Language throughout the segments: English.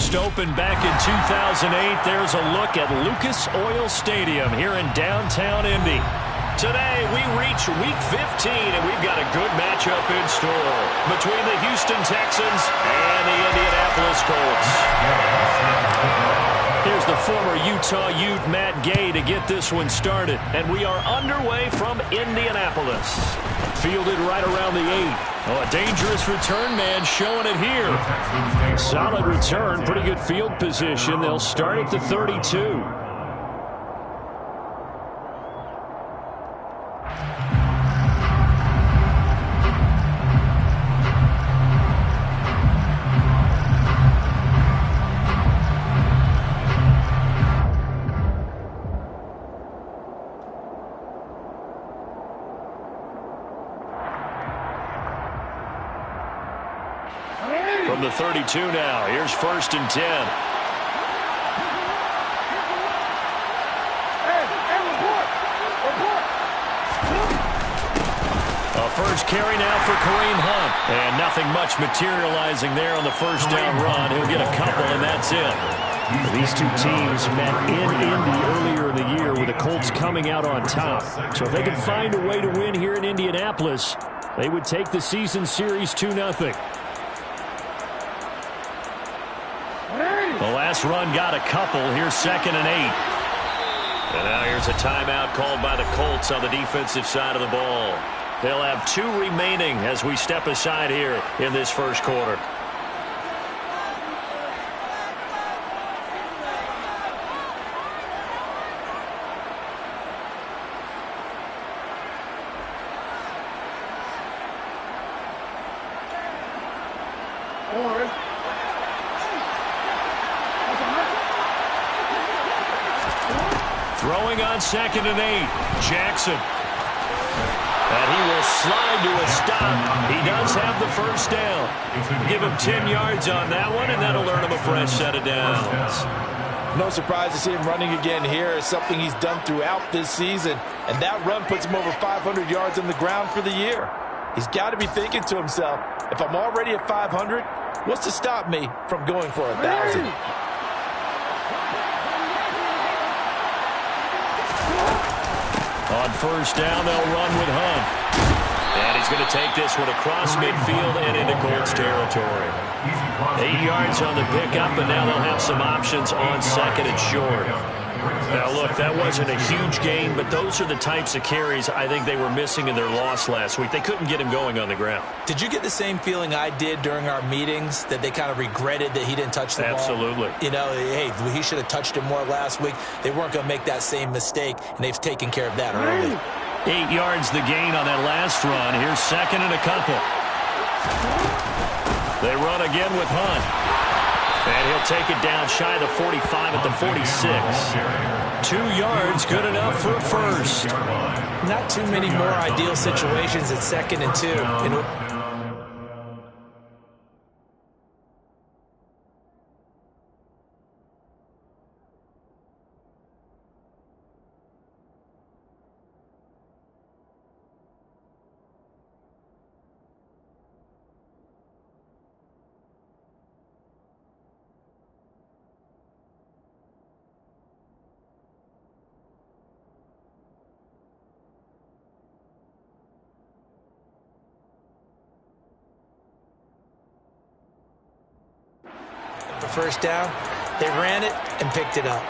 First opened back in 2008. There's a look at Lucas Oil Stadium here in downtown Indy. Today, we reach Week 15, and we've got a good matchup in store between the Houston Texans and the Indianapolis Colts. Here's the former Utah Ute, Matt Gay, to get this one started. And we are underway from Indianapolis. Fielded right around the 8. Oh, a dangerous return man showing it here. Solid return, pretty good field position. They'll start at the 32. From the 32 now, here's 1st and 10. A first carry now for Kareem Hunt. And nothing much materializing there on the first down run. He'll get a couple, and that's it. These two teams met in Indy earlier in the year with the Colts coming out on top. So if they can find a way to win here in Indianapolis, they would take the season series 2-0. The last run got a couple. Here's 2nd and 8. And now here's a timeout called by the Colts on the defensive side of the ball. They'll have 2 remaining as we step aside here in this first quarter. Throwing on 2nd and 8. Jackson. And he will slide to a stop. He does have the first down. Give him 10 yards on that one, and that'll earn him a fresh set of downs. No surprise to see him running again here. It's something he's done throughout this season. And that run puts him over 500 yards on the ground for the year. He's got to be thinking to himself, if I'm already at 500, what's to stop me from going for 1,000? On first down, they'll run with Hunt. And he's going to take this one across midfield and into Colts territory. 8 yards on the pickup, and now they'll have some options on 2nd and short. Now, look, that wasn't a huge gain, but those are the types of carries I think they were missing in their loss last week. They couldn't get him going on the ground. Did you get the same feeling I did during our meetings, that they kind of regretted that he didn't touch the ball? Absolutely. You know, hey, he should have touched it more last week. They weren't going to make that same mistake, and they've taken care of that early. 8 yards the gain on that last run. Here's 2nd and a couple. They run again with Hunt. And he'll take it down shy of the 45 at the 46. 2 yards, good enough for a first. Not too many more ideal situations at 2nd and 2. First down, they ran it and picked it up.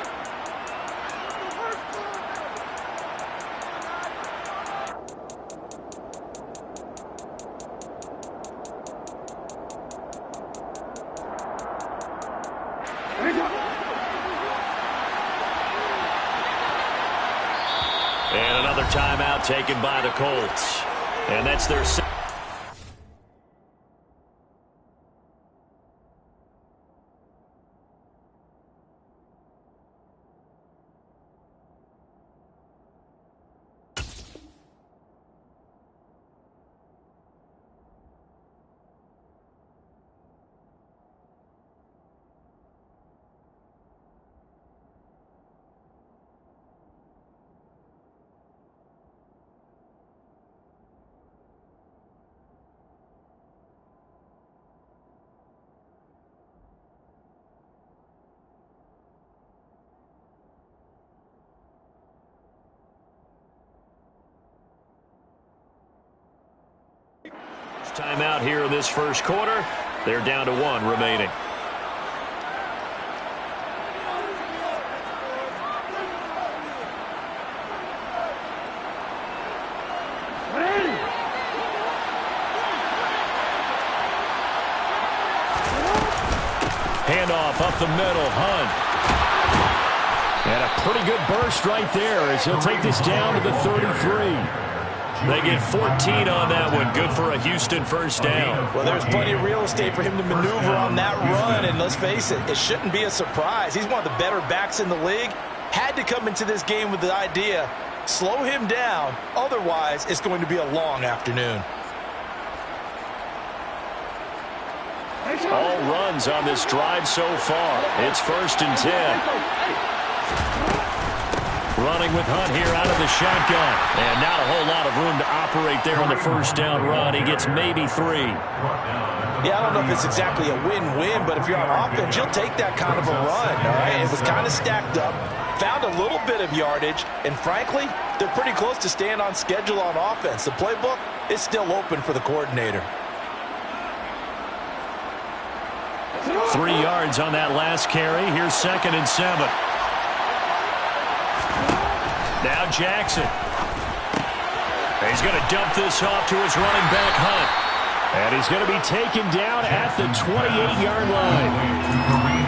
And another timeout taken by the Colts. And that's their second. Timeout here in this first quarter. They're down to 1 remaining. Handoff up the middle, Hunt. And a pretty good burst right there as he'll take this down to the 33. They get 14 on that one. Good for a Houston first down. Well, there's plenty of real estate for him to maneuver on that run, and let's face it, it shouldn't be a surprise. He's one of the better backs in the league. Had to come into this game with the idea, slow him down, otherwise it's going to be a long afternoon. All runs on this drive so far. It's 1st and 10. Running with Hunt here out of the shotgun. And not a whole lot of room to operate there on the first down run. He gets maybe 3. Yeah, I don't know if it's exactly a win-win, but if you're on offense, you'll take that kind of a run, all right? It was kind of stacked up, found a little bit of yardage, and frankly, they're pretty close to staying on schedule on offense. The playbook is still open for the coordinator. 3 yards on that last carry. Here's 2nd and 7. Now Jackson. He's going to dump this off to his running back, Hunt. And he's going to be taken down at the 28-yard line.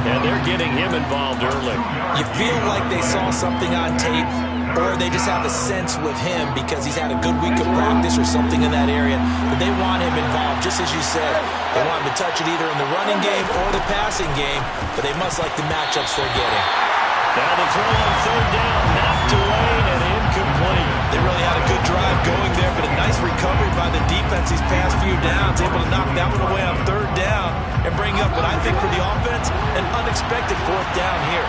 And they're getting him involved early. You feel like they saw something on tape, or they just have a sense with him because he's had a good week of practice or something in that area. But they want him involved, just as you said. They want him to touch it either in the running game or the passing game, but they must like the matchups they're getting. Now the throw on 3rd down, knocked away and incomplete. They really had a good drive going there, but a nice recovery by the defense these past few downs, able to knock that one away on 3rd down and bring up what I think for the offense, an unexpected 4th down here.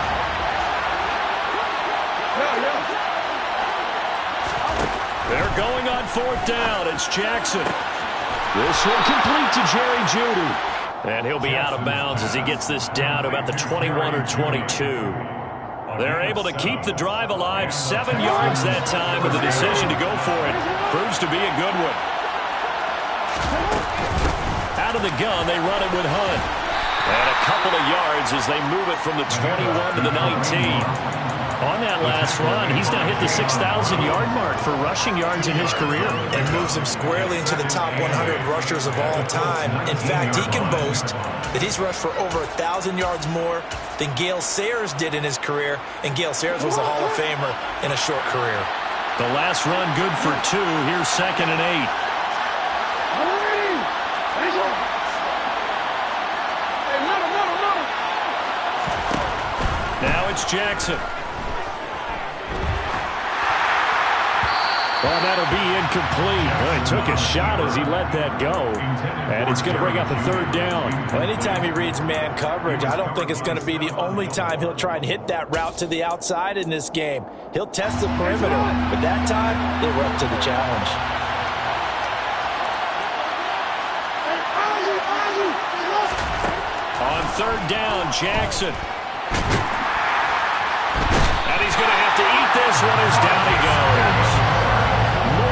They're going on 4th down. It's Jackson. This one complete to Jerry Jeudy. And he'll be out of bounds as he gets this down to about the 21 or 22. They're able to keep the drive alive, 7 yards that time, but the decision to go for it proves to be a good one. Out of the gun, they run it with Hunt. And a couple of yards as they move it from the 21 to the 19. On that last run, he's now hit the 6,000-yard mark for rushing yards in his career. And moves him squarely into the top 100 rushers of all time. In fact, he can boast that he's rushed for over 1,000 yards more than Gale Sayers did in his career. And Gale Sayers was a Hall of Famer in a short career. The last run good for 2. Here's 2nd and 8. Now it's Jackson. Well, that'll be incomplete. Well, he took a shot as he let that go. And it's going to bring up a 3rd down. Well, anytime he reads man coverage, I don't think it's going to be the only time he'll try and hit that route to the outside in this game. He'll test the perimeter, but that time, they were up to the challenge. On 3rd down, Jackson. And he's going to have to eat this one as down he goes.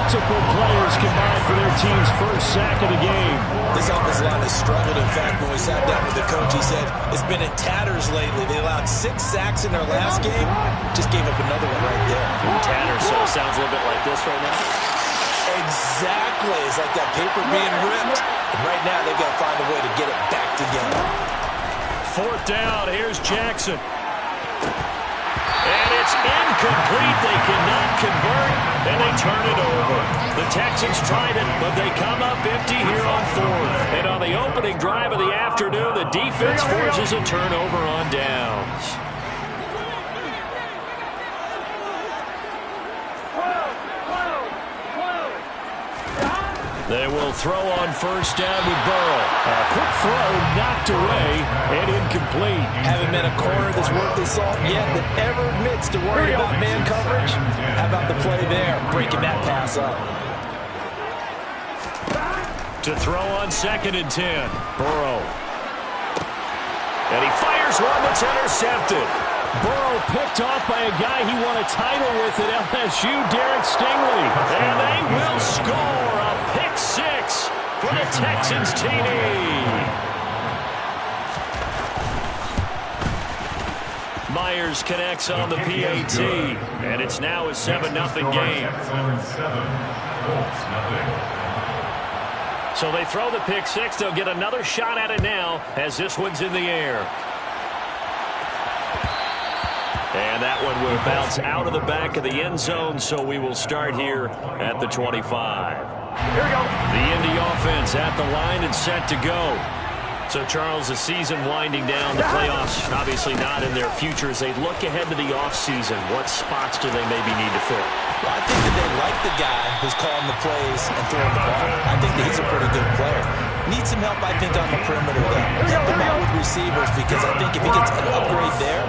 Multiple players combined for their team's first sack of the game. This offensive line has struggled. In fact, when we sat down with the coach, he said it's been in tatters lately. They allowed 6 sacks in their last game. Just gave up another one right there. Tatters, so it sounds a little bit like this right now. Exactly. It's like that paper being ripped. And right now, they've got to find a way to get it back together. 4th down. Here's Jackson. And it's incomplete. They cannot convert, and they turn it over. The Texans tried it, but they come up empty here on 4th. And on the opening drive of the afternoon, the defense forces a turnover on downs. They will throw on 1st down with Burrow. A quick throw knocked away and incomplete. Haven't met a corner that's worth his salt yet that ever admits to worry about man coverage. How about the play there, breaking that pass up? To throw on 2nd and 10. Burrow. And he fires one that's intercepted. Burrow picked off by a guy he won a title with at LSU, Derek Stingley. And they will score a pick 6 for the Texans TD. Myers connects on the PAT, and it's now a 7-0 game. So they throw the pick six. They'll get another shot at it now as this one's in the air. And that one will bounce out of the back of the end zone, so we will start here at the 25. Here we go. The Indy offense at the line and set to go. So, Charles, the season winding down, the playoffs obviously not in their future. As they look ahead to the offseason, what spots do they maybe need to fill? Well, I think that they like the guy who's calling the plays and throwing the ball. I think that he's a pretty good player. Needs some help, I think, on the perimeter, though. Help him out with receivers, because I think if he gets an upgrade there,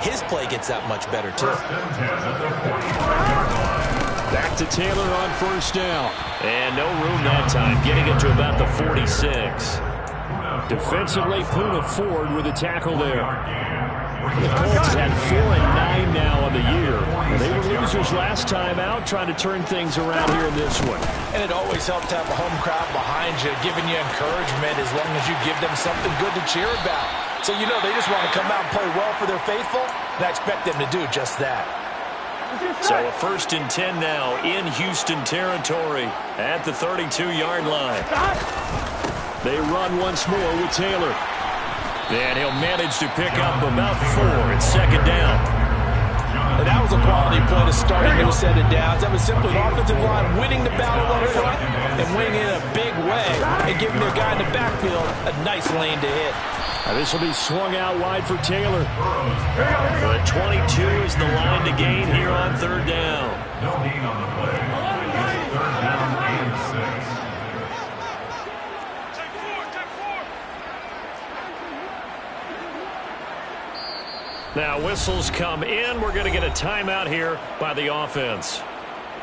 his play gets that much better, too. Back to Taylor on first down. And no room that time, getting it to about the 46. Defensively, Poona Ford with a tackle there. The Colts had 4-9 now on the year. They were losers last time out, trying to turn things around here in this one. And it always helps to have a home crowd behind you, giving you encouragement as long as you give them something good to cheer about. So you know they just want to come out and play well for their faithful, and I expect them to do just that. So a 1st and 10 now in Houston territory at the 32-yard line. They run once more with Taylor. And he'll manage to pick up about 4 at 2nd down. And that was a quality play to start a new set of downs. That was simply an offensive line winning the battle up front and winning in a big way and giving their guy in the backfield a nice lane to hit. Now this will be swung out wide for Taylor. But 22 is the line to gain here on 3rd down. No need on the play. 3rd down and 6. Now whistles come in. We're going to get a timeout here by the offense.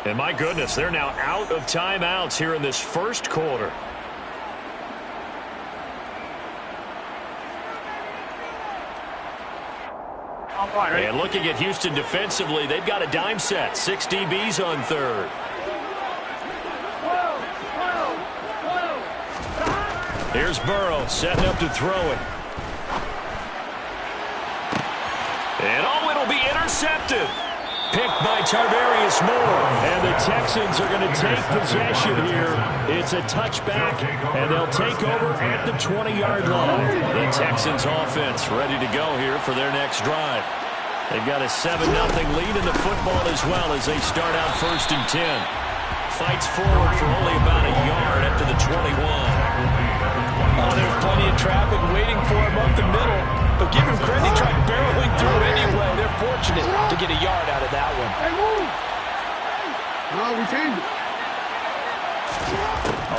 And my goodness, they're now out of timeouts here in this first quarter. And looking at Houston defensively, they've got a dime set. 6 DBs on 3rd. Here's Burrow setting up to throw it. And it'll be intercepted. Picked by Tarvarius Moore. And the Texans are going to take possession here. It's a touchback, and they'll take over at the 20-yard line. The Texans offense ready to go here for their next drive. They've got a 7-0 lead in the football as well as they start out 1st and 10. Fights forward for only about a yard up to the 21. Oh, there's plenty of traffic waiting for him up the middle. But give him credit, he tried barreling through anyway. They're fortunate to get a yard out of that one. Hey, move! No, we changed it.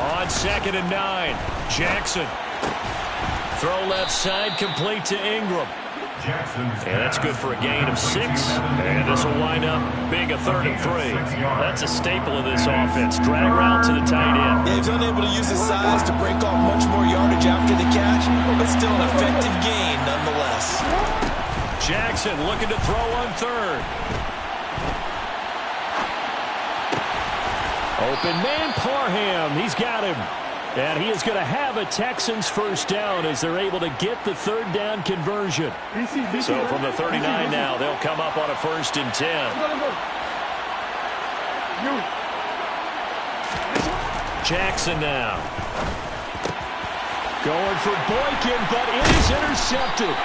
On 2nd and 9, Jackson. Throw left side, complete to Ingram. And that's good for a gain of 6. And this will wind up being a 3rd and 3. That's a staple of this offense. Drag route to the tight end. Yeah, he's unable to use his size to break off much more yardage after the catch, but still an effective gain nonetheless. Jackson looking to throw on 3rd. Open man, Parham. He's got him. And he is going to have a Texans 1st down as they're able to get the 3rd down conversion. So from the 39 now, they'll come up on a 1st and 10. Jackson now. Going for Boykin, but it is intercepted.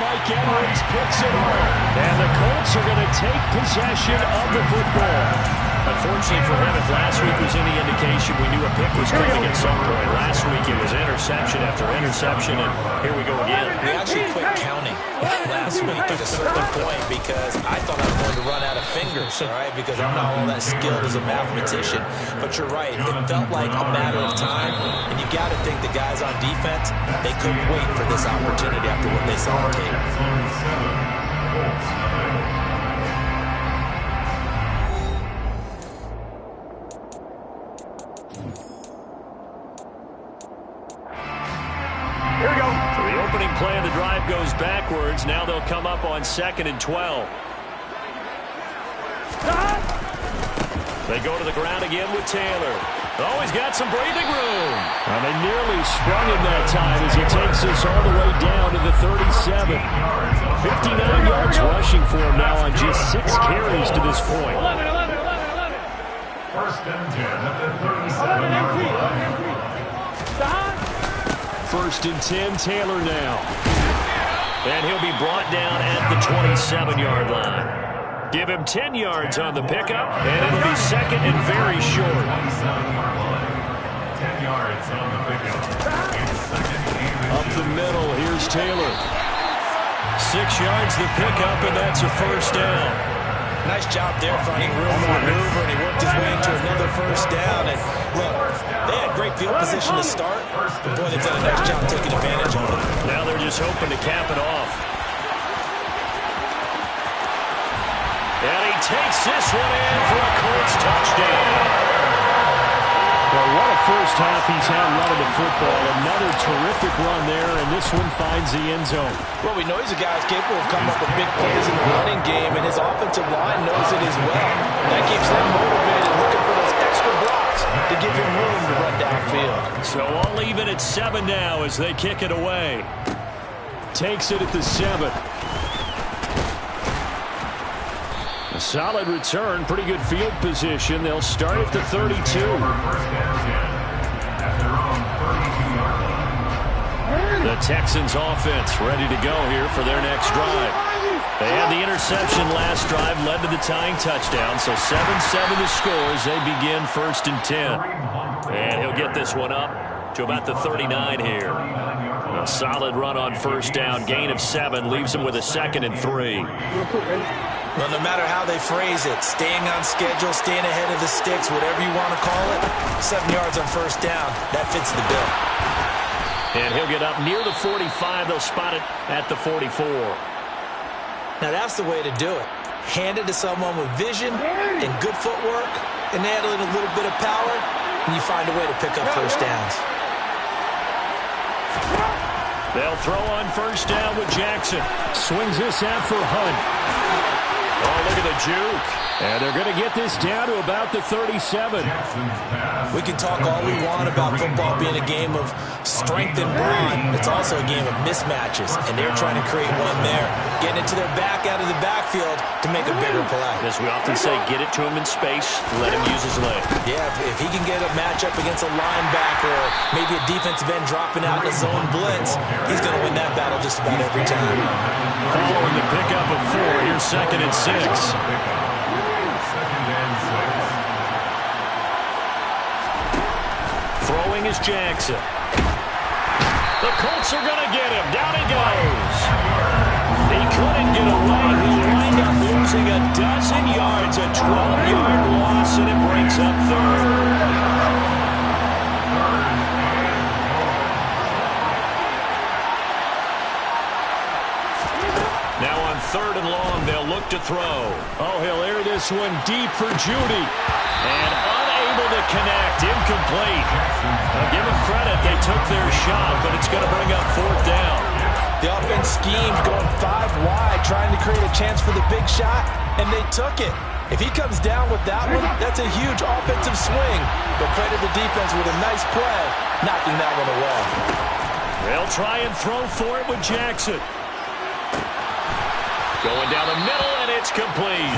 Mike Edwards picks it off. And the Colts are going to take possession of the football. Unfortunately for him, if last week was any indication, we knew a pick was coming at some point. Last week it was interception after interception, and here we go again. We actually quit counting last week at a certain point because I thought I was going to run out of fingers, all right, because I'm not all that skilled as a mathematician. But you're right. It felt like a matter of time, and you got to think the guys on defense, they couldn't wait for this opportunity after what they saw on tape. Play of the drive goes backwards. Now they'll come up on 2nd and 12. They go to the ground again with Taylor. Oh, he's got some breathing room. And they nearly sprung him that time as he takes this all the way down to the 37. 59 yards rushing for him now on just 6 carries to this point. 1st and 10 at the 37-yard line. 1st and 10, Taylor now. And he'll be brought down at the 27-yard line. Give him 10 yards on the pickup, and it'll be 2nd and very short. 27-yard line. 10 yards on the pickup. It's 2nd and Up the middle, here's Taylor. 6 yards the pickup, and that's a 1st down. Nice job there finding room for maneuver, and he worked his way into another 1st down. And look, they had great field position to start, but boy, they've done a nice job taking advantage of it. Now they're just hoping to cap it off. And he takes this one in for a Colts touchdown. Well, what a first half he's had running the football. Another terrific run there, and this one finds the end zone. Well, we know he's a guy who's capable of coming up with big plays in the running game, and his offensive line knows it as well. That keeps them motivated, looking for those extra blocks to give him room to run downfield. So I'll leave it at 7 now as they kick it away. Takes it at the 7. A solid return, pretty good field position. They'll start at the 32. 1st and 10 at their own 32-yard line. The Texans offense ready to go here for their next drive. They had the interception last drive, led to the tying touchdown, so 7-7 the score as they begin 1st and 10. And he'll get this one up to about the 39 here. A solid run on 1st down, gain of 7, leaves him with a 2nd and 3. Well, no matter how they phrase it, staying on schedule, staying ahead of the sticks, whatever you want to call it, 7 yards on 1st down, that fits the bill. And he'll get up near the 45. They'll spot it at the 44. Now, that's the way to do it. Hand it to someone with vision and good footwork, and add in a little bit of power, and you find a way to pick up 1st downs. They'll throw on 1st down with Jackson. Swings this out for Hunt. Oh, look at the juke. And they're going to get this down to about the 37. We can talk all we want about football being a game of strength and brawn. It's also a game of mismatches, and they're trying to create one there. Getting it to their back out of the backfield to make a bigger play. As we often say, get it to him in space, let him use his leg. Yeah, if he can get a matchup against a linebacker or maybe a defensive end dropping out in a zone blitz, he's going to win that battle just about every time. Following the pickup of 4, here's 2nd and 6. Throwing is Jackson. The Colts are going to get him. Down he goes. He couldn't get away. He wound up losing a dozen yards, a 12-yard loss, and it brings up 3rd. Now on 3rd and long, they'll look to throw. Oh, he'll air this one deep for Judy. And unable to connect, incomplete. Now give them credit, they took their shot, but it's going to bring up 4th down. The offense schemed going 5 wide, trying to create a chance for the big shot, and they took it. If he comes down with that one, that's a huge offensive swing. But credit the defense with a nice play, knocking that one away. They'll try and throw for it with Jackson. Going down the middle, and it's complete.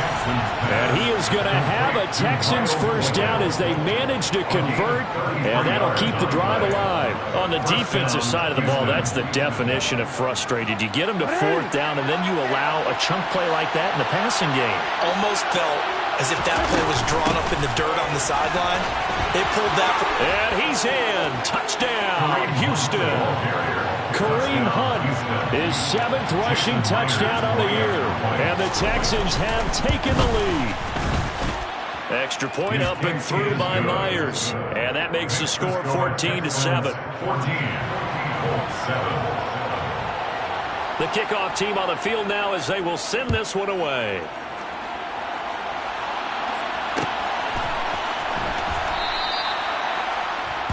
And he is going to have a Texans 1st down as they manage to convert, and that'll keep the drive alive. On the defensive side of the ball, that's the definition of frustrated. You get them to 4th down, and then you allow a chunk play like that in the passing game. Almost felt as if that play was drawn up in the dirt on the sideline. They pulled that. And he's in. Touchdown, Houston. Kareem Hunt, his 7th rushing touchdown on the year. And the Texans have taken the lead. Extra point up and through by Myers. And that makes the score 14-7. 14-7. The kickoff team on the field now as they will send this one away.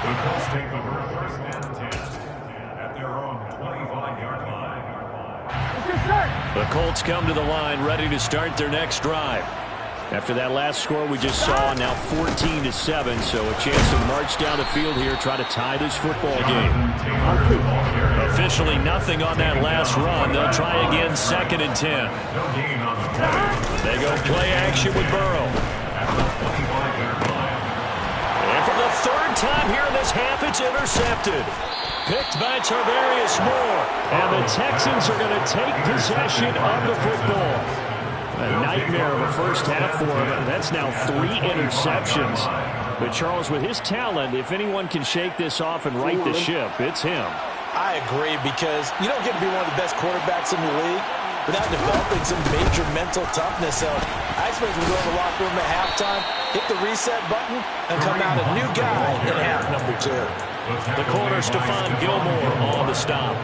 The Colts take over 1st and 10 at their own 25-yard line. The Colts come to the line ready to start their next drive. After that last score we just saw, now 14-7, so a chance to march down the field here, try to tie this football game. Officially nothing on that last run. They'll try again, 2nd and 10. They go play action with Burrow. And for the 3rd time here in this half, it's intercepted. Picked by Tarvarius Moore. And the Texans are going to take possession of the football. A nightmare of a first half for him. That's now 3 interceptions. But Charles, with his talent, if anyone can shake this off and right the ship, it's him. I agree, because you don't get to be one of the best quarterbacks in the league without developing some major mental toughness. So I expect him to go in the locker room at halftime, hit the reset button, and come out a new guy in half number 2. The corner, Stephon Gilmore, on the stop.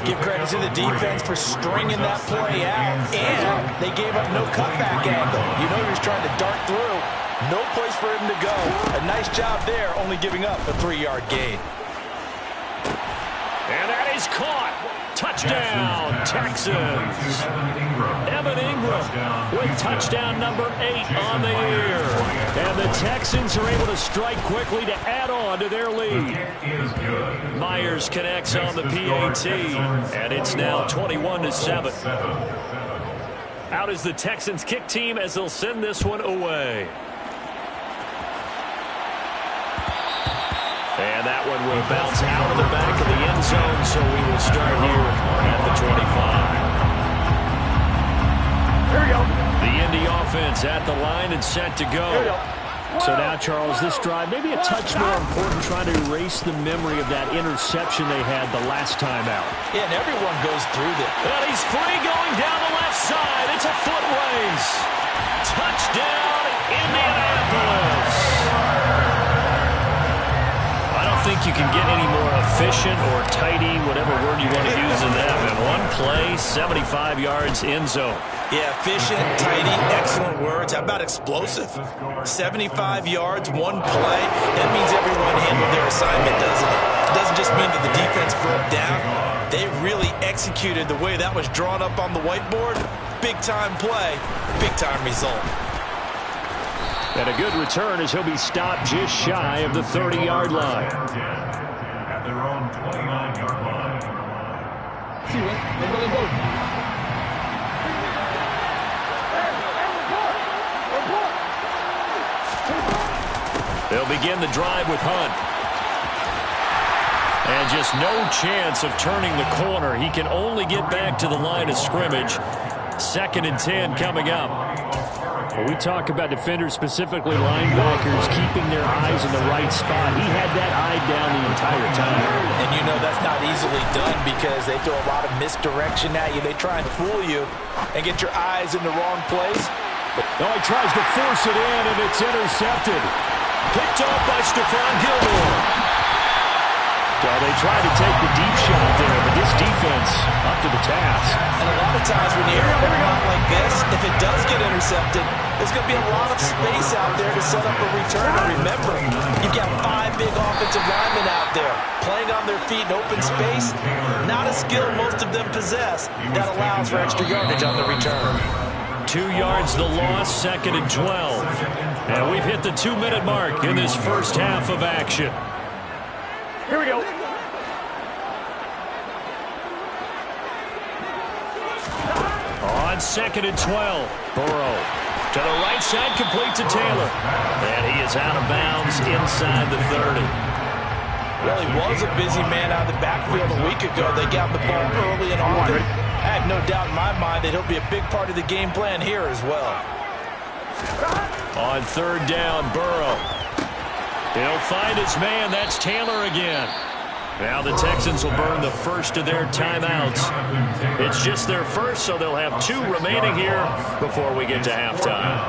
Give credit to the defense for stringing that play out, and they gave up no cutback angle. You know he was trying to dart through. No place for him to go. A nice job there, only giving up a 3-yard gain. And that is caught. Touchdown, Texans. Evan Ingram with touchdown number 8 on the year. And the Texans are able to strike quickly to add on to their lead. Myers connects on the PAT, and it's now 21-7. Out is the Texans kick team as they'll send this one away. And that one will bounce out of the back of the end zone, so we will start here at the 25. Here we go. The Indy offense at the line and set to go. So now, Charles, this drive, maybe a touch more important, trying to erase the memory of that interception they had the last time out. Yeah, and everyone goes through that. Well, he's free going down the left side. It's a foot race. Touchdown, Indianapolis. I don't think you can get any more efficient or tidy, whatever word you want to use in that. In one play, 75 yards end zone. Yeah, efficient, tidy, excellent words. How about explosive? 75 yards, one play. That means everyone handled their assignment, doesn't it? It doesn't just mean that the defense broke down. They really executed the way that was drawn up on the whiteboard. Big-time play, big-time result. And a good return as he'll be stopped just shy of the 30-yard line. At their own 29-yard line. See what? Let's go. They'll begin the drive with Hunt. And just no chance of turning the corner. He can only get back to the line of scrimmage. 2nd and 10 coming up. Well, we talk about defenders, specifically linebackers, keeping their eyes in the right spot. He had that eye down the entire time. And you know that's not easily done because they throw a lot of misdirection at you. They try and fool you and get your eyes in the wrong place. No, he tries to force it in, and it's intercepted. Picked off by Stephon Gilmore. So they tried to take the deep shot there, but this defense up to the task. And a lot of times when you air a ball out like this, if it does get intercepted, there's going to be a lot of space out there to set up a return. And remember, you've got 5 big offensive linemen out there playing on their feet in open space. Not a skill most of them possess that allows for extra yardage on the return. 2 yards the loss, 2nd and 12. And we've hit the 2-minute mark in this first half of action. Here we go. On 2nd and 12, Burrow to the right side, complete to Taylor. And he is out of bounds inside the 30. Well, he was a busy man out of the backfield a week ago. They got the ball early and often. I have no doubt in my mind that he'll be a big part of the game plan here as well. On 3rd down, Burrow. He'll find his man. That's Taylor again. Now the Texans will burn the first of their timeouts. It's just their first, so they'll have 2 remaining here before we get to halftime.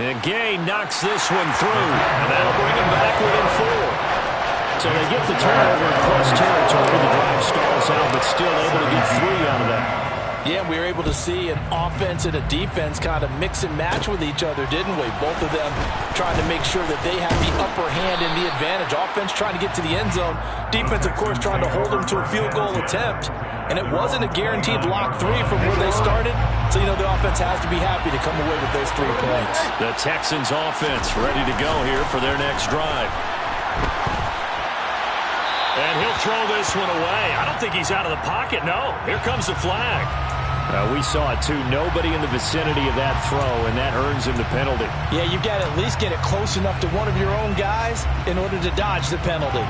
And Gay knocks this one through, and that'll bring him back within 4. So they get the turnover across territory. The drive stalls out, but still able to get 3 out of that. Yeah, we were able to see an offense and a defense kind of mix and match with each other, didn't we? Both of them trying to make sure that they have the upper hand and the advantage. Offense trying to get to the end zone. Defense, of course, trying to hold them to a field goal attempt. And it wasn't a guaranteed block 3 from where they started. So, you know, the offense has to be happy to come away with those 3 points. The Texans offense ready to go here for their next drive. And he'll throw this one away. I don't think he's out of the pocket, no. Here comes the flag. We saw it, too. Nobody in the vicinity of that throw, and that earns him the penalty. Yeah, you've got to at least get it close enough to one of your own guys in order to dodge the penalty.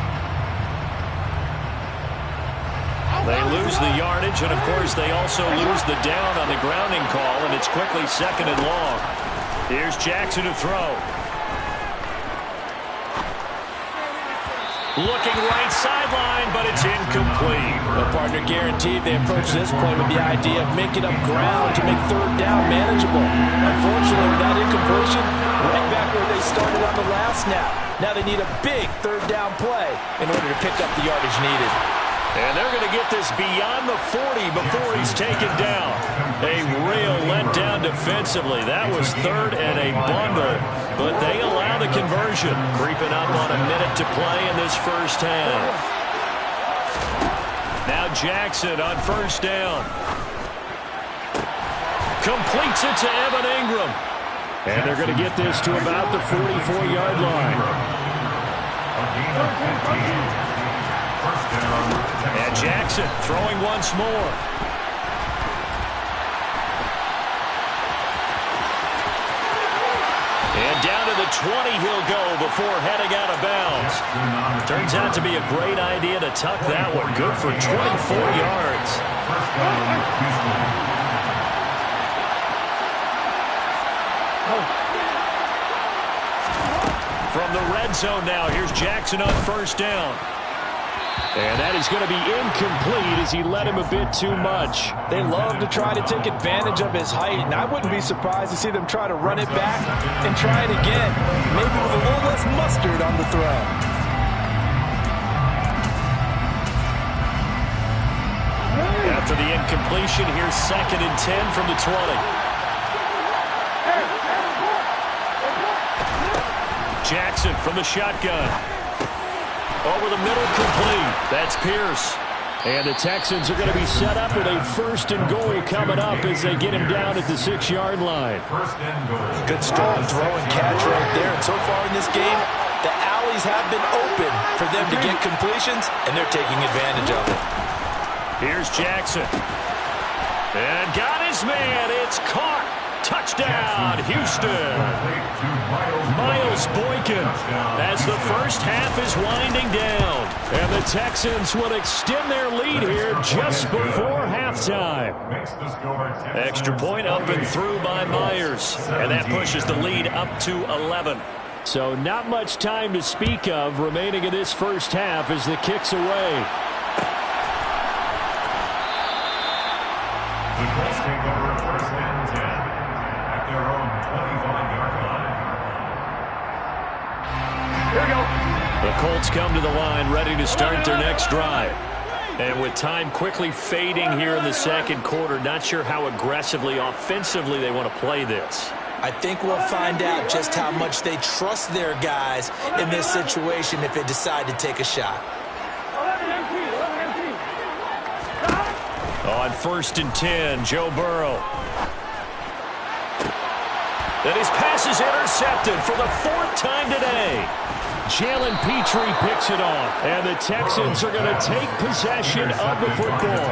They lose the yardage, and, of course, they also lose the down on the grounding call, and it's quickly 2nd and long. Here's Jackson to throw. Looking right sideline, but it's incomplete. The partner guaranteed they approached this play with the idea of making up ground to make 3rd down manageable. Unfortunately, with that incompletion, right back where they started on the last snap. Now they need a big 3rd down play in order to pick up the yardage needed. And they're going to get this beyond the 40 before he's taken down. A real letdown defensively. That was 3rd and a bundle, but they allow the conversion. Creeping up on a minute to play in this first half. Now Jackson on 1st down. Completes it to Evan Ingram. And they're going to get this to about the 44-yard line. And Jackson throwing once more. And down to the 20 he'll go before heading out of bounds. Turns out to be a great idea to tuck that one. Good for 24 yards. From the red zone now, here's Jackson on 1st down. And that is going to be incomplete as he led him a bit too much. They love to try to take advantage of his height, and I wouldn't be surprised to see them try to run it back and try it again, maybe with a little less mustard on the throw. After the incompletion, here's 2nd and 10 from the 20. Jackson from the shotgun. Over the middle, complete. That's Pierce. And the Texans are going to be set up with a 1st and goal coming up as they get him down at the 6-yard line. Good strong throw and catch right there. And so far in this game, the alleys have been open for them to get completions, and they're taking advantage of it. Here's Jackson. And got his man. It's caught. Touchdown, Houston. Miles Boykin as the first half is winding down. And the Texans will extend their lead here just before halftime. Extra point up and through by Myers. And that pushes the lead up to 11. So not much time to speak of remaining in this first half as the kick's away. The Colts take over 1st and 10 at their own 25-yard line. Here we go. The Colts come to the line ready to start their next drive. And with time quickly fading here in the 2nd quarter, not sure how aggressively, offensively they want to play this. I think we'll find out just how much they trust their guys in this situation if they decide to take a shot. On 1st and 10, Joe Burrow. And his pass is intercepted for the 4th time today. Jalen Petrie picks it off, and the Texans are going to take possession of the football.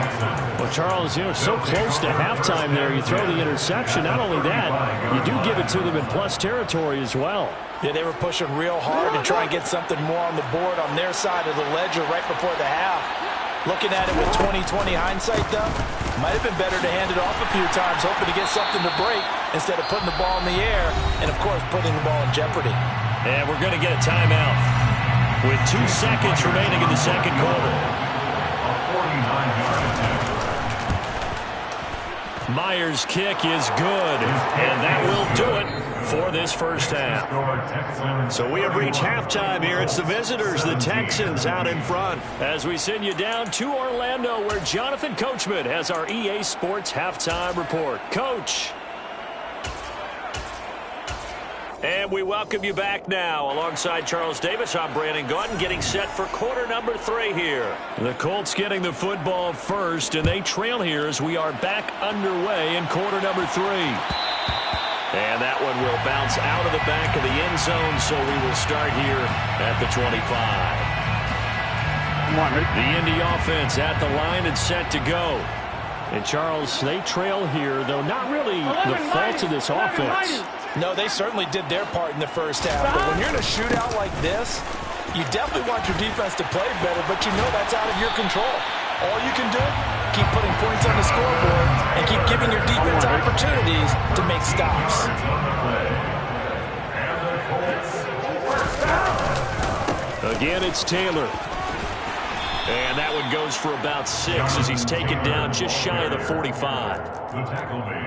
Well, Charles, you know, so close to halftime there, you throw the interception. Not only that, you do give it to them in plus territory as well. Yeah, they were pushing real hard to try and get something more on the board on their side of the ledger right before the half. Looking at it with 20/20 hindsight, though, might have been better to hand it off a few times, hoping to get something to break instead of putting the ball in the air and, of course, putting the ball in jeopardy. And we're going to get a timeout with 2 seconds remaining in the 2nd quarter. A 49-yard attempt. Myers' kick is good, and that will do it for this first half. So we have reached halftime here. It's the visitors, the Texans, out in front. As we send you down to Orlando, where Jonathan Coachman has our EA Sports halftime report. Coach. And we welcome you back now. Alongside Charles Davis, I'm Brandon Gaudin, getting set for quarter number 3 here. The Colts getting the football first, and they trail here as we are back underway in quarter number 3. And that one will bounce out of the back of the end zone, so we will start here at the 25. The Indy offense at the line and set to go. And, Charles, they trail here, though not really the fault of this offense. No, they certainly did their part in the first half. But when you're in a shootout like this, you definitely want your defense to play better, but you know that's out of your control. All you can do, keep putting points on the scoreboard and keep giving your defense opportunities to make stops. Again, it's Taylor. And that one goes for about 6 as he's taken down just shy of the 45.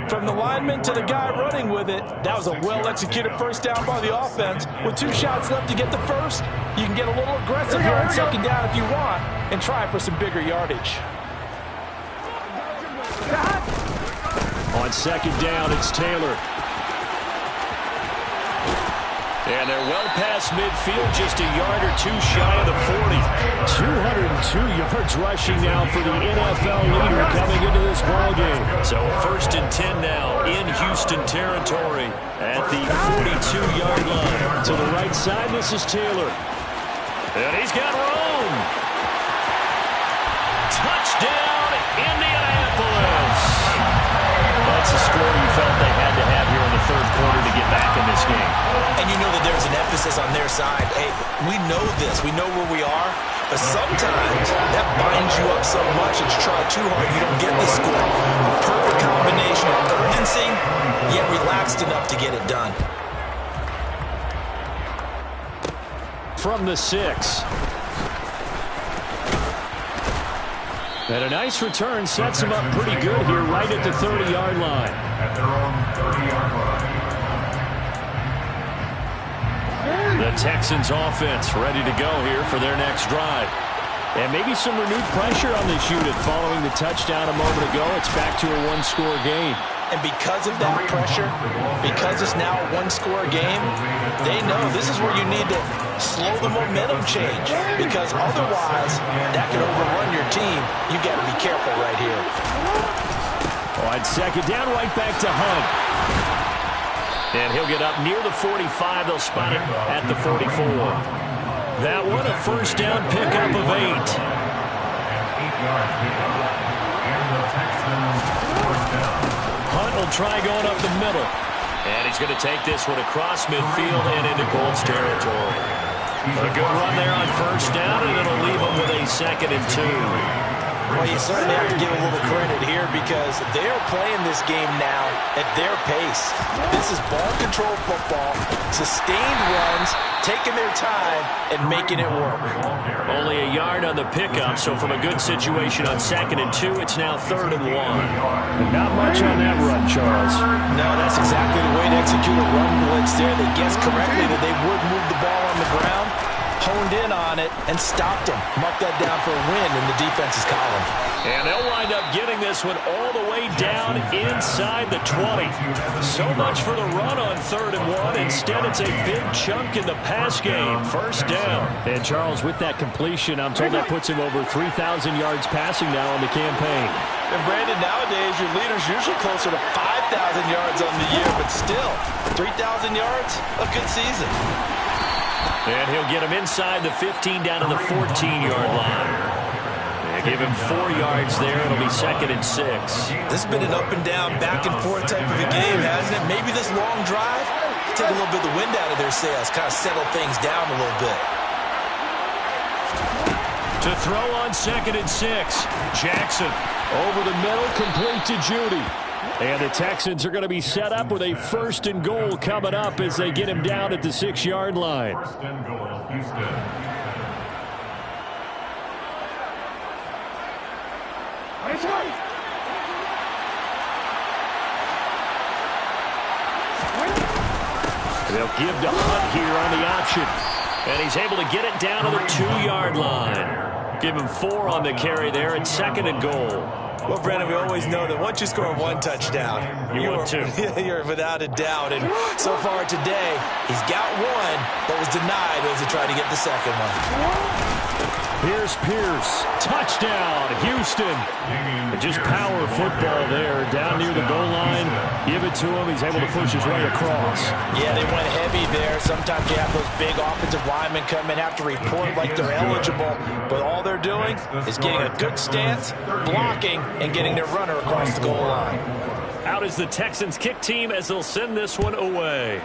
From the lineman to the guy running with it, that was a well-executed first down by the offense. With 2 shots left to get the first, you can get a little aggressive here on second down if you want and try for some bigger yardage. On second down, it's Taylor. And they're well past midfield, just a yard or 2 shy of the 40. 202 yards rushing now for the NFL leader coming into this ballgame. So first and 10 now in Houston territory at the 42-yard line. To the right side, this is Taylor. And he's got room. Touchdown, Indianapolis. That's a score you felt they had to have here in the third quarter to get back in this game. And you know that there's an emphasis on their side. Hey, we know this. We know where we are. But sometimes that binds you up so much that you try too hard, you don't get the score. A perfect combination of urgency, yet relaxed enough to get it done. From the 6. And a nice return sets him up pretty good here right at the 30-yard line. At their own 30-yard line. The Texans offense ready to go here for their next drive. And maybe some renewed pressure on this unit following the touchdown a moment ago. It's back to a 1-score game. And because of that pressure, because it's now a 1-score game, they know this is where you need to slow the momentum change. Because otherwise, that can overrun your team. You've got to be careful right here. On second down, right back to Hunt. And he'll get up near the 45. They'll spot him at the 44. That one, a first down pickup of 8. 8 yards pickup. And the Texans first down. Hunt will try going up the middle. And he's going to take this one across midfield and into Colts territory. A good run there on first down, and it'll leave him with a 2nd and 2. Well, you certainly have to give a little credit here because they're playing this game now at their pace. This is ball control football, sustained runs, taking their time, and making it work. Only a yard on the pickup, so from a good situation on 2nd and 2, it's now 3rd and 1. Not much on that run, Charles. No, that's exactly the way to execute a run blitz there. They guessed correctly that they would move the ball on the ground, honed in on it, and stopped them. Mark that down for a win in the defense's column. And they'll wind up getting this one all the way down inside the 20. So much for the run on 3rd and 1. Instead, it's a big chunk in the pass game. First down. And, Charles, with that completion, I'm told that puts him over 3,000 yards passing now on the campaign. And, Brandon, nowadays, your leader's usually closer to 5,000 yards on the year, but still, 3,000 yards, a good season. And he'll get him inside the 15 down to the 14-yard line. Give him 4 yards there. It'll be 2nd and 6. This has been an up and down, back and forth type of a game, hasn't it? Maybe this long drive, take a little bit of the wind out of their sails, kind of settle things down a little bit. To throw on 2nd and 6. Jackson over the middle, complete to Judy. And the Texans are going to be set up with a 1st and goal coming up as they get him down at the 6-yard line. 1st and goal, Houston. They'll give to Hunt here on the option. And he's able to get it down to the 2-yard line. Give him 4 on the carry there, and 2nd and goal. Well, Brandon, we always know that once you score 1 touchdown, you want 2. You're without a doubt. And so far today, he's got 1, but was denied as he tried to get the 2nd one. Here's Pierce. Touchdown, Houston. Just power football there. Down near the goal line. Give it to him. He's able to push his way across. Yeah, they went heavy there. Sometimes you have those big offensive linemen come in, have to report like they're eligible. But all they're doing is getting a good stance, blocking, and getting their runner across the goal line. Out is the Texans kick team as they'll send this one away.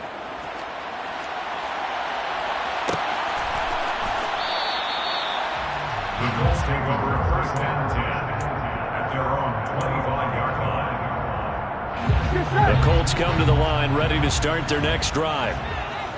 The Colts take over 1st and 10 at their own 25-yard line. The Colts come to the line ready to start their next drive.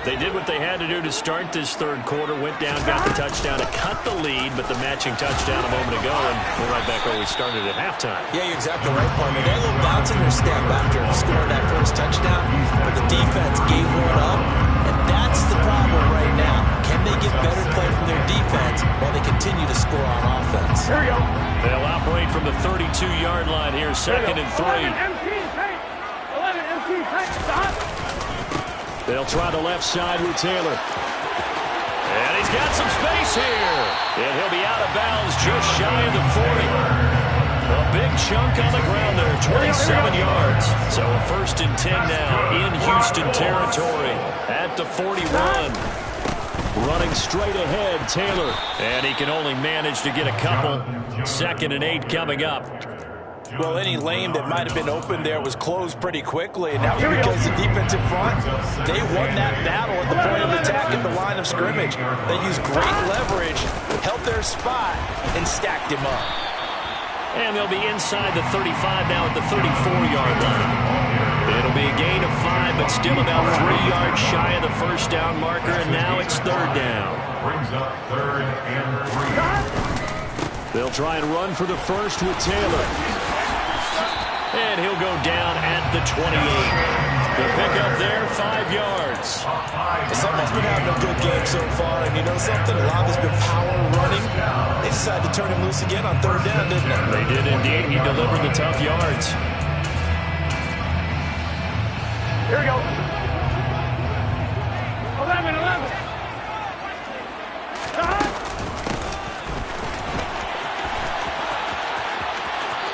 They did what they had to do to start this 3rd quarter, went down, got the touchdown to cut the lead, but the matching touchdown a moment ago, and we're right back where we started at halftime. Yeah, you're exactly right, partner. They had a little bounce in their step after scoring that first touchdown, but the defense gave one up, and that's the problem right now. Can they get better play from their defense while they continue to score on offense? Here we go. They'll operate from the 32-yard line here, 2nd and 3. 11 empty tank. Stop. They'll try the left side with Taylor. And he's got some space here. And he'll be out of bounds just shy of the 40. A big chunk on the ground there, 27 yards. So a 1st and 10 now in Houston territory at the 41. Running straight ahead, Taylor. And he can only manage to get a couple. 2nd and 8 coming up. Well, any lane that might have been open there was closed pretty quickly, and that was because the defensive front, they won that battle at the point of attack at the line of scrimmage. They used great leverage, held their spot, and stacked him up. And they'll be inside the 35 now at the 34-yard line. It'll be a gain of 5, but still about 3 yards shy of the 1st down marker, and now it's 3rd down. Brings up 3rd and 3. They'll try and run for the 1st with Taylor. And he'll go down at the 28. The pickup there, 5 yards. Someone's been having a good game so far, and you know something? A lot of it's been power running. They decided to turn him loose again on 3rd down, didn't they? They did indeed. He delivered the tough yards. Here we go. 11.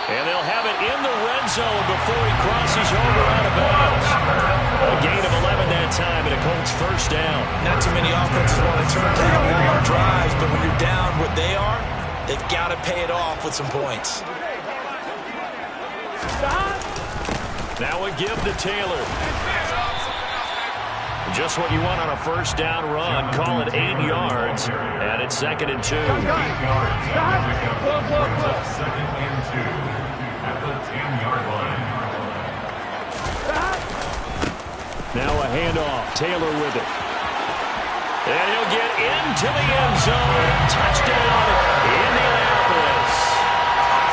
And they'll have it in the red zone before he crosses over out of bounds. A gain of 11 that time, and a Colts 1st down. Not too many offenses want to turn down long drives, but when you're down what they are, they've got to pay it off with some points. Now a give to Taylor. Just what you want on a 1st down run. Call it 8 yards, and it's 2nd and 2. 8 yards. Brings up 2nd and 2 at the 10-yard line. Now a handoff. Taylor with it. And he'll get into the end zone. Touchdown, Indianapolis.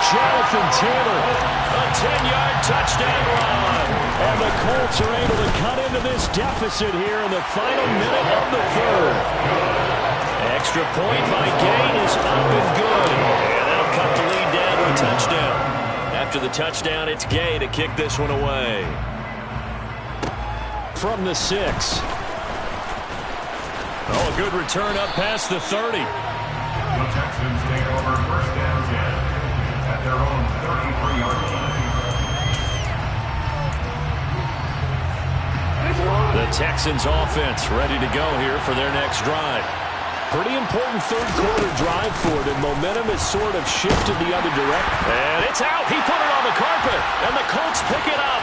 Jonathan Taylor, a 10-yard touchdown run. And the Colts are able to cut into this deficit here in the final minute of the 3rd. Extra point by Gay is up and good. And that'll cut the lead down to a touchdown. After the touchdown, it's Gay to kick this one away. From the 6. Oh, a good return up past the 30. The Texans take over 1st and 10 at their own 33-yard line. The Texans offense ready to go here for their next drive. Pretty important 3rd quarter drive for them. Momentum has sort of shifted the other direction. And it's out. He put it on the carpet. And the Colts pick it up.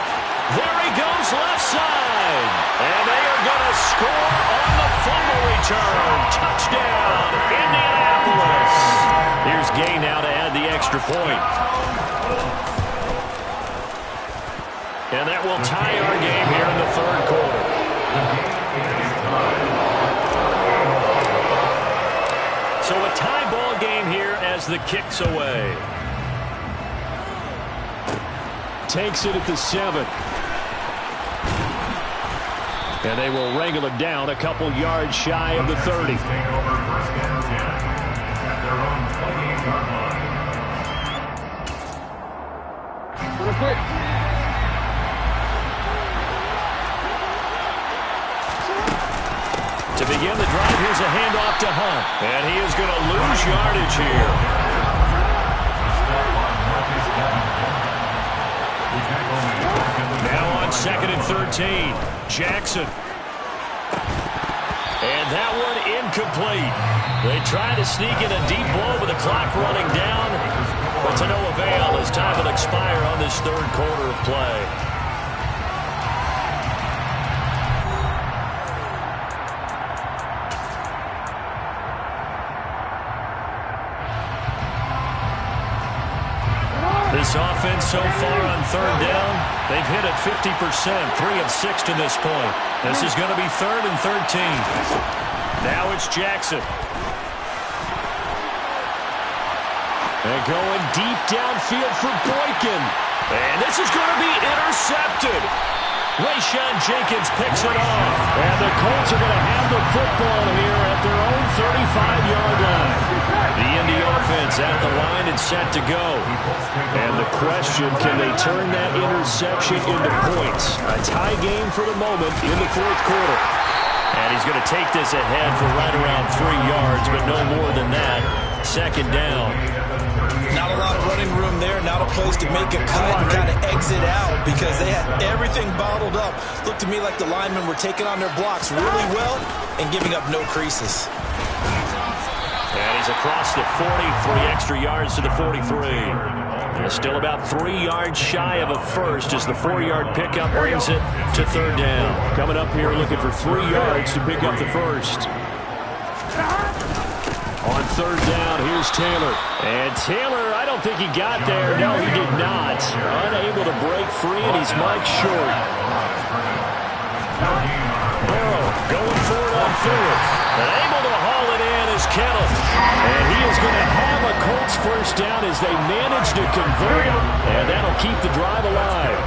There he goes left side. And they are going to score on the fumble return. Touchdown, Indianapolis. Here's Gay now to add the extra point. And that will tie our game here in the 3rd quarter. So a tie ball game here as the kick's away. Takes it at the 7. And they will wrangle it down a couple yards shy of the 30. Take over first and 10 at their own 28-yard line. Real quick. To begin the drive, here's a handoff to Hunt. And he is going to lose yardage here. Now on 2nd and 13. Jackson. And that one incomplete. They try to sneak in a deep ball with the clock running down, but to no avail as time will expire on this third quarter of play. This offense so far on third down, they've hit it 50%, 3 of 6 to this point. This is going to be 3rd and 13. Now it's Jackson. And going deep downfield for Boykin. And this is going to be intercepted. Rayshawn Jenkins picks it off. And the Colts are going to have the football here at their own 35-yard line. The Indy offense at the line and set to go. And the question, can they turn that interception into points? A tie game for the moment in the fourth quarter. And he's going to take this ahead for right around 3 yards, but no more than that. 2nd down. Not a lot of running room there. Not a place to make a cut and kind of exit out because they had everything bottled up. Looked to me like the linemen were taking on their blocks really well and giving up no creases. And he's across the 40, 3 extra yards to the 43. And still about 3 yards shy of a first as the 4-yard pickup brings it to 3rd down. Coming up here looking for 3 yards to pick up the first. On 3rd down, here's Taylor. And Taylor, I don't think he got there. No, he did not. Unable to break free, and he's marked short. Burrow going for it on 4th. And able to haul it in is Kittle. And he is going to have a Colts first down as they manage to convert it. And that'll keep the drive alive.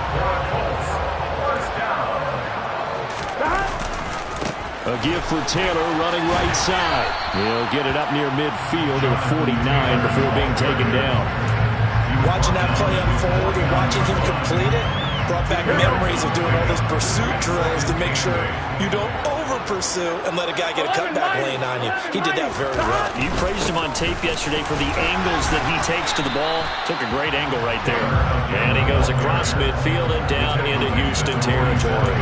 A give for Taylor running right side. He'll get it up near midfield to the 49 before being taken down. Watching that play unfold and watching him complete it brought back memories of doing all those pursuit drills to make sure you don't over-pursue and let a guy get a cutback lane on you. He did that very well. You praised him on tape yesterday for the angles that he takes to the ball. Took a great angle right there. And he goes across midfield and down into Houston territory.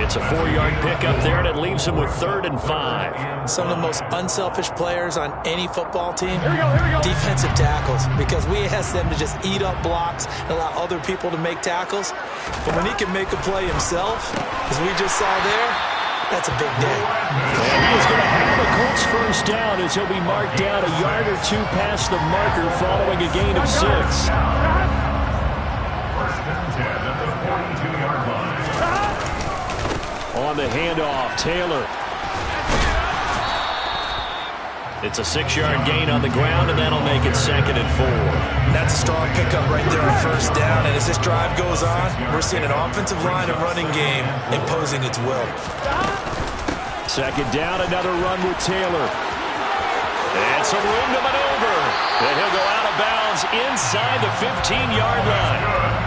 It's a 4-yard pickup there, and it leaves him with 3rd and 5. Some of the most unselfish players on any football team, defensive tackles, because we ask them to just eat up blocks and allow other people to make tackles. But when he can make a play himself, as we just saw there, that's a big day. And he is going to have a Colts first down as he'll be marked down a yard or 2 past the marker following a gain of 6. First and 10 at the 42-yard line. On the handoff, Taylor. It's a 6-yard gain on the ground, and that'll make it 2nd and 4. That's a strong pickup right there on first down. And as this drive goes on, we're seeing an offensive line and running game imposing its will. 2nd down, another run with Taylor. And some room to maneuver. And he'll go out of bounds inside the 15-yard line.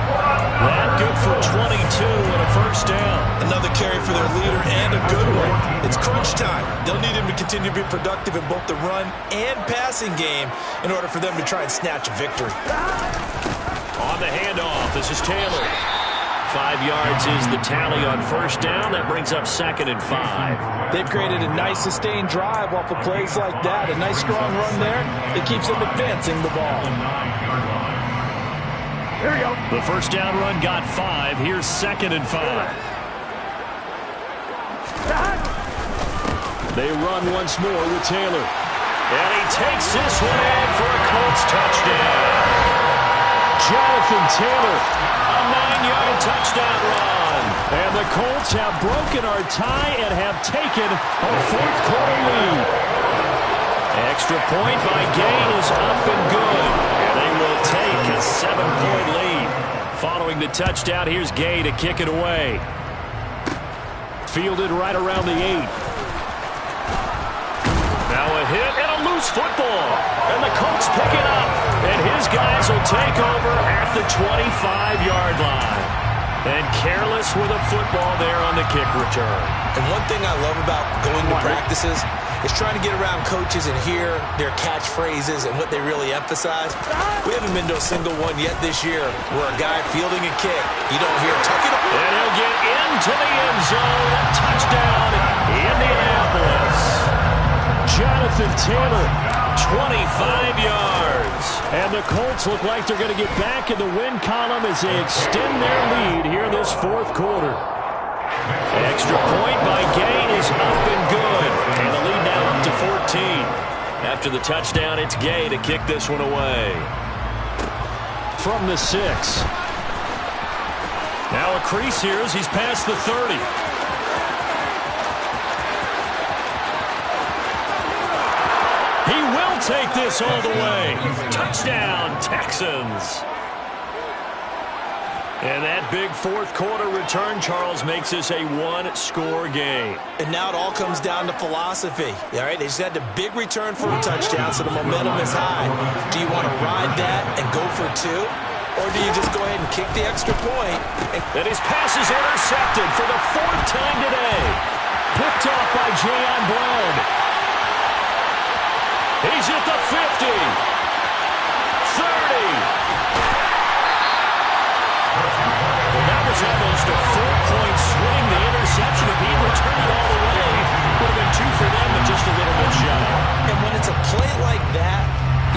That good for 22 and a first down. Another carry for their leader and a good one. It's crunch time. They'll need him to continue to be productive in both the run and passing game in order for them to try and snatch a victory. On the handoff, this is Taylor. 5 yards is the tally on first down. That brings up 2nd and 5. They've created a nice sustained drive off of plays like that. A nice strong run there. It keeps them advancing the ball. Here we go. The first down run got 5. Here's 2nd and 5. They run once more with Taylor. And he takes this one in for a Colts touchdown. Jonathan Taylor, a 9-yard touchdown run. And the Colts have broken our tie and have taken a fourth quarter lead. Extra point by Gay is up and good. And they will take a 7-point lead. Following the touchdown, here's Gay to kick it away. fielded right around the 8. Now a hit and a loose football. And the Colts pick it up. And his guys will take over at the 25-yard line. And careless with a football there on the kick return. And one thing I love about going to practices is trying to get around coaches and hear their catchphrases and what they really emphasize. We haven't been to a single one yet this year where a guy fielding a kick, you don't hear tuck it up. And he'll get into the end zone. Touchdown, Indianapolis. Jonathan Taylor, 25 yards. And the Colts look like they're going to get back in the win column as they extend their lead here in this fourth quarter. Extra point by Gay is up and good. And the lead now up to 14. After the touchdown, it's Gay to kick this one away. From the 6. Now a crease here as he's past the 30. He will take this all the way. Touchdown, Texans. And that big fourth quarter return, Charles, makes this a one-score game. And now it all comes down to philosophy. All right, they just had a big return for a touchdown, so the momentum is high. Do you want to ride that and go for 2? Or do you just go ahead and kick the extra point? And his pass is intercepted for the 4th time today. Picked off by Jayon Brown. He's at the 50. 30. That was almost a 4-point swing. The interception, if he returned it all the way, would have been 2 for them, but just a little bit shy. And when it's a play like that,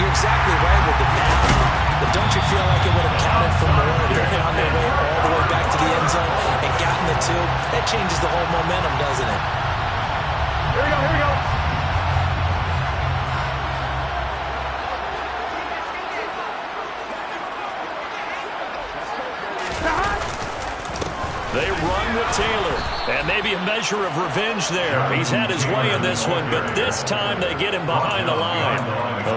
you're exactly right with the math. But don't you feel like it would have counted for more if they found their way all the way back to the end zone and gotten the 2? That changes the whole momentum, doesn't it? Here we go, here we go. They run with Taylor, and maybe a measure of revenge there. He's had his way in this one, but this time they get him behind the line.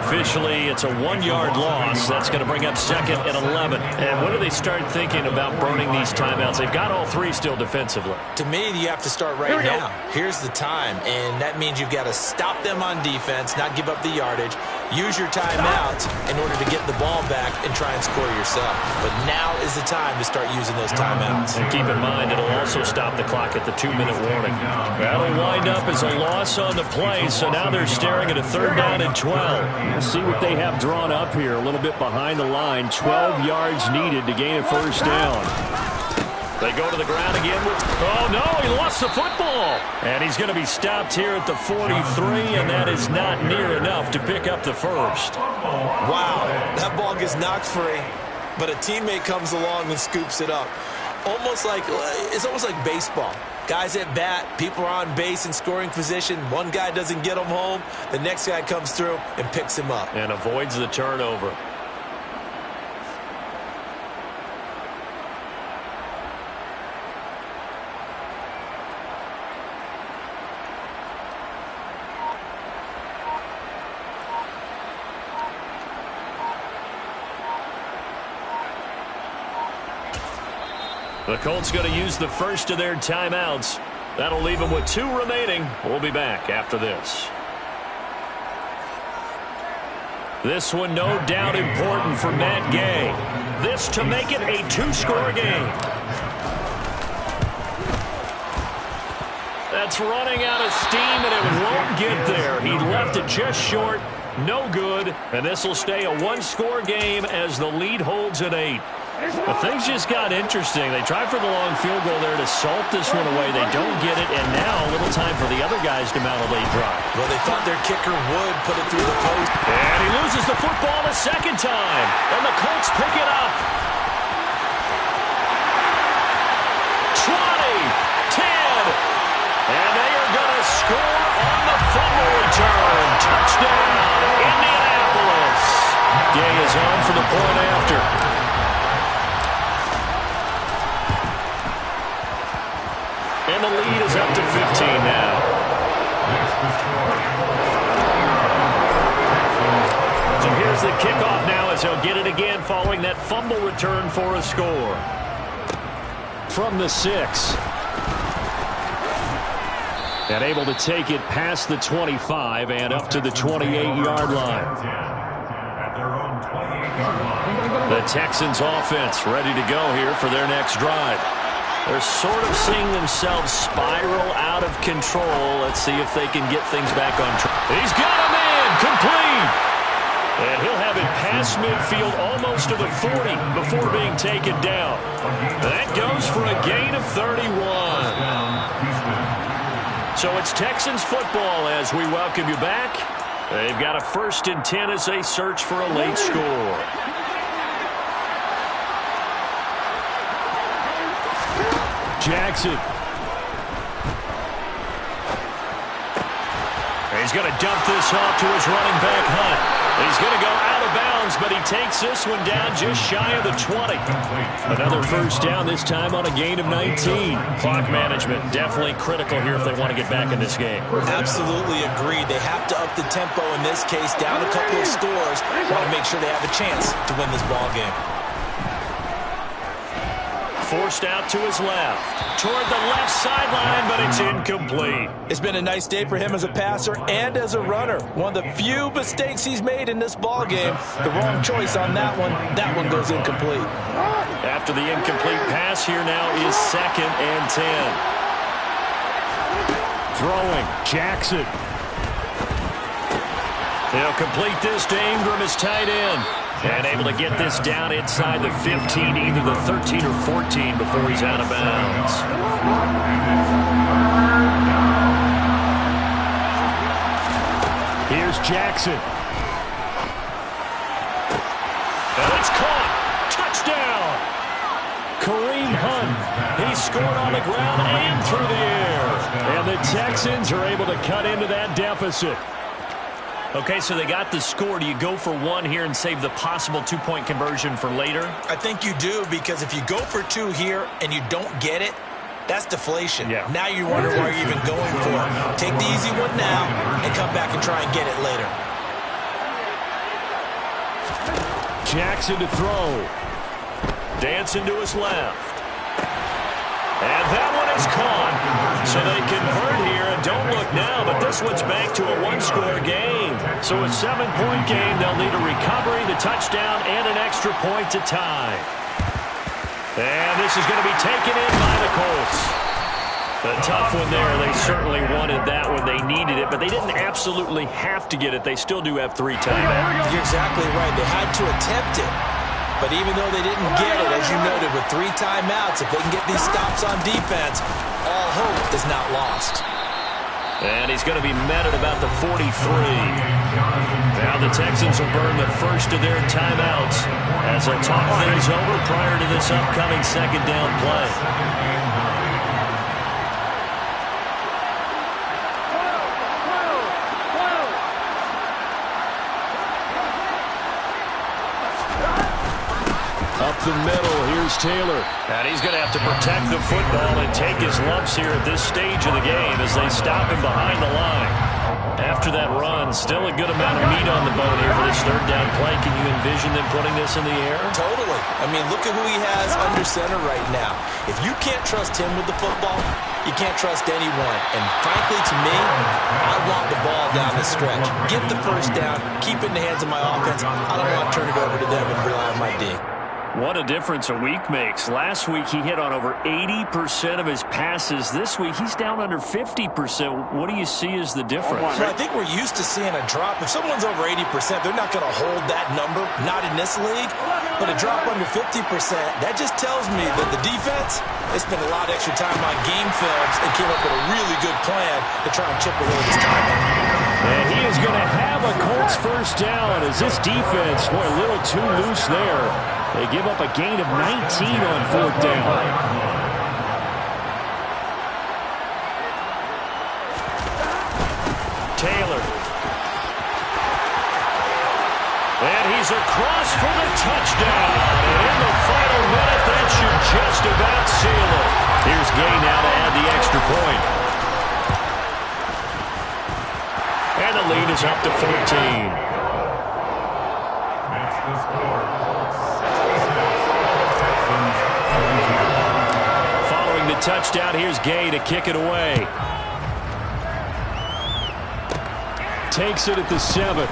Officially, it's a 1-yard loss. That's going to bring up 2nd and 11. And when do they start thinking about burning these timeouts? They've got all 3 still defensively. To me, you have to start right now. Here's the time, and that means you've got to stop them on defense, not give up the yardage, use your timeouts in order to get the ball back and try and score yourself. But now is the time to start using those timeouts. And keep in mind, it'll also stop the clock at the 2-minute warning. That'll wind up as a loss on the play, so now they're staring at a 3rd down and 12. We'll see what they have drawn up here, a little bit behind the line. 12 yards needed to gain a 1st down. They go to the ground again. Oh, no, he lost the football. And he's going to be stopped here at the 43, and that is not near enough to pick up the 1st. Wow, that ball gets knocked free, but a teammate comes along and scoops it up. It's almost like baseball. Guys at bat, people are on base in scoring position. One guy doesn't get him home. The next guy comes through and picks him up. And avoids the turnover. The Colts going to use the first of their timeouts. That'll leave them with 2 remaining. We'll be back after this. This one no doubt important for Matt Gay. This to make it a 2-score game. That's running out of steam, and it won't get there. He left it just short. No good. And this will stay a 1-score game as the lead holds at 8. But things just got interesting. They tried for the long field goal there to salt this one away. They don't get it, and now a little time for the other guys to mount a late drive. Well, they thought their kicker would put it through the post. And he loses the football a 2nd time. And the Colts pick it up. 20, 10. And they are going to score on the fumble return. Touchdown, Indianapolis. Gay is on for the point after. And the lead is up to 15 now. So here's the kickoff now as he'll get it again following that fumble return for a score. From the 6. And able to take it past the 25 and up to the 28-yard line. At their own 28-yard line. The Texans offense ready to go here for their next drive. They're sort of seeing themselves spiral out of control. Let's see if they can get things back on track. He's got him in, complete. And he'll have it past midfield almost to the 40 before being taken down. That goes for a gain of 31. So it's Texans football as we welcome you back. They've got a 1st and 10 as they search for a late score. Jackson. He's going to dump this off to his running back, Hunt. He's going to go out of bounds, but he takes this one down just shy of the 20. Another first down, this time on a gain of 19. Clock management definitely critical here if they want to get back in this game. Absolutely agreed. They have to up the tempo in this case, down a couple of scores. Want to make sure they have a chance to win this ball game. Forced out to his left, toward the left sideline, but it's incomplete. It's been a nice day for him as a passer and as a runner. One of the few mistakes he's made in this ball game. The wrong choice on that one. That one goes incomplete. After the incomplete pass, here now is 2nd and 10. Throwing, Jackson. They'll complete this to Ingram as tight end. And able to get this down inside the 15, either the 13 or 14 before he's out of bounds. Here's Jackson. And it's caught. Touchdown. Kareem Hunt. He scored on the ground and through the air. And the Texans are able to cut into that deficit. Okay, so they got the score. Do you go for one here and save the possible 2-point conversion for later? I think you do, because if you go for 2 here and you don't get it, that's deflation. Yeah. Now you wonder why you're even going for it. Take the easy one now and come back and try and get it later. Jackson to throw. Dancing to his left. And that one is caught. So they convert here, and don't look now, but this one's back to a 1-score game. So a 7-point game, they'll need a recovery, the touchdown, and an extra point to tie. And this is going to be taken in by the Colts. A tough one there. They certainly wanted that one. They needed it, but they didn't absolutely have to get it. They still do have 3 timeouts. You're exactly right. They had to attempt it. But even though they didn't get it, as you noted, with 3 timeouts, if they can get these stops on defense, all hope is not lost. And he's going to be met at about the 43. Now the Texans will burn the first of their timeouts as they talk things over prior to this upcoming 2nd down play. Up the middle, here's Taylor. And he's going to have to protect the football and take his lumps here at this stage of the game as they stop him behind the line. After that run, still a good amount of meat on the bone here for this 3rd down play. Can you envision them putting this in the air? Totally. I mean, look at who he has under center right now. If you can't trust him with the football, you can't trust anyone. And frankly, to me, I want the ball down the stretch. Get the first down, keep it in the hands of my offense. I don't want to turn it over to them and rely on my D. What a difference a week makes. Last week, he hit on over 80% of his passes. This week, he's down under 50%. What do you see as the difference? Well, I think we're used to seeing a drop. If someone's over 80%, they're not going to hold that number, not in this league. But a drop under 50%, that just tells me that the defense, they spent a lot of extra time on game films and came up with a really good plan to try and chip away this time. And he is going to have a Colts first down as this defense, boy, a little too loose there. They give up a gain of 19 on 4th down. Taylor. And he's across for the touchdown. And in the final minute, that should just about seal it. Here's Gay now to add the extra point. And the lead is up to 14. That's the score. Following the touchdown, here's Gay to kick it away. takes it at the 7.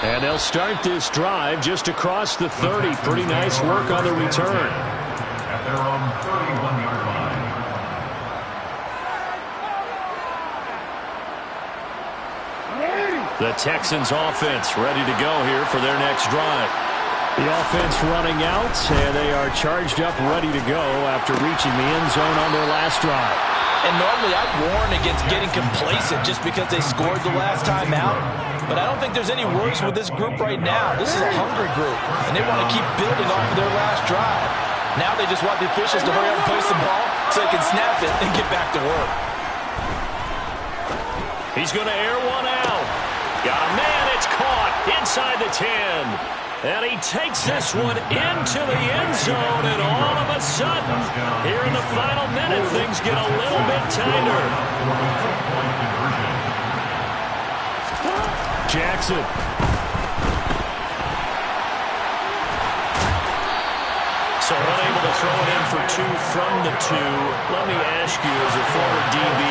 And they'll start this drive just across the 30. Pretty nice work on the return. At their own 31-yard line. The Texans offense ready to go here for their next drive. The offense running out, and they are charged up, ready to go after reaching the end zone on their last drive. And normally I'd warn against getting complacent just because they scored the last time out. But I don't think there's any worries with this group right now. This is a hungry group, and they want to keep building off of their last drive. Now they just want the officials to hurry up and place the ball so they can snap it and get back to work. He's going to air one out. Got a man, it's caught inside the 10. And he takes this one into the end zone, and all of a sudden, here in the final minute, things get a little bit tighter. Jackson. So unable to throw it in for 2 from the 2. Let me ask you, as a former DB,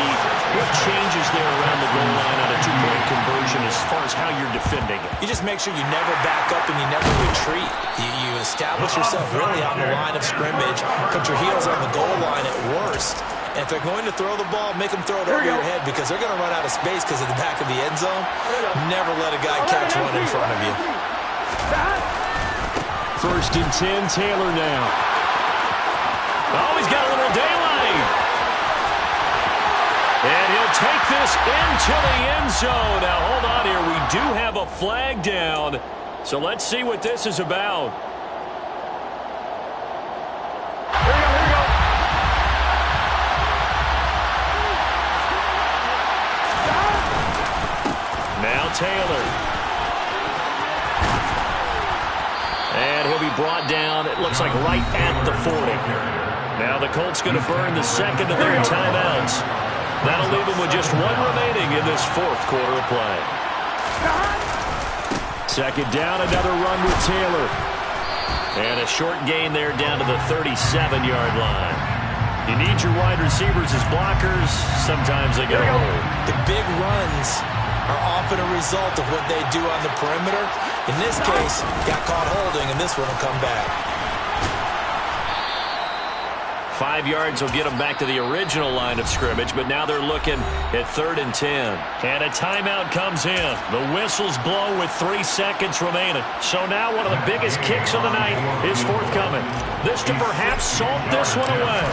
what changes there around the goal line on a 2-point conversion as far as how you're defending it? You just make sure you never back up and you never retreat. You establish yourself really on the line of scrimmage, put your heels on the goal line at worst. And if they're going to throw the ball, make them throw it over your head because they're going to run out of space because of the back of the end zone. Never let a guy catch one in front of you. 1st and 10, Taylor now. Oh, he's got a little daylight. And he'll take this into the end zone. Now, hold on here. We do have a flag down. So let's see what this is about. Here we go. Now Taylor. And he'll be brought down, it looks like right at the 40. Now the Colts going to burn the second of their timeouts. That'll leave them with just 1 remaining in this 4th quarter of play. 2nd down, another run with Taylor. And a short gain there down to the 37-yard line. You need your wide receivers as blockers. Sometimes they go home. The big runs are often a result of what they do on the perimeter. In this case, got caught holding, and this one will come back. 5 yards will get them back to the original line of scrimmage, but now they're looking at 3rd and 10. And a timeout comes in. The whistles blow with 3 seconds remaining. So now one of the biggest kicks of the night is forthcoming. This to perhaps salt this one away.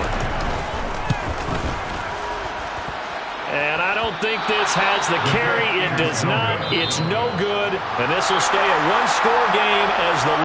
And I don't think this has the carry. It does not. It's no good. And this will stay a 1-score game as the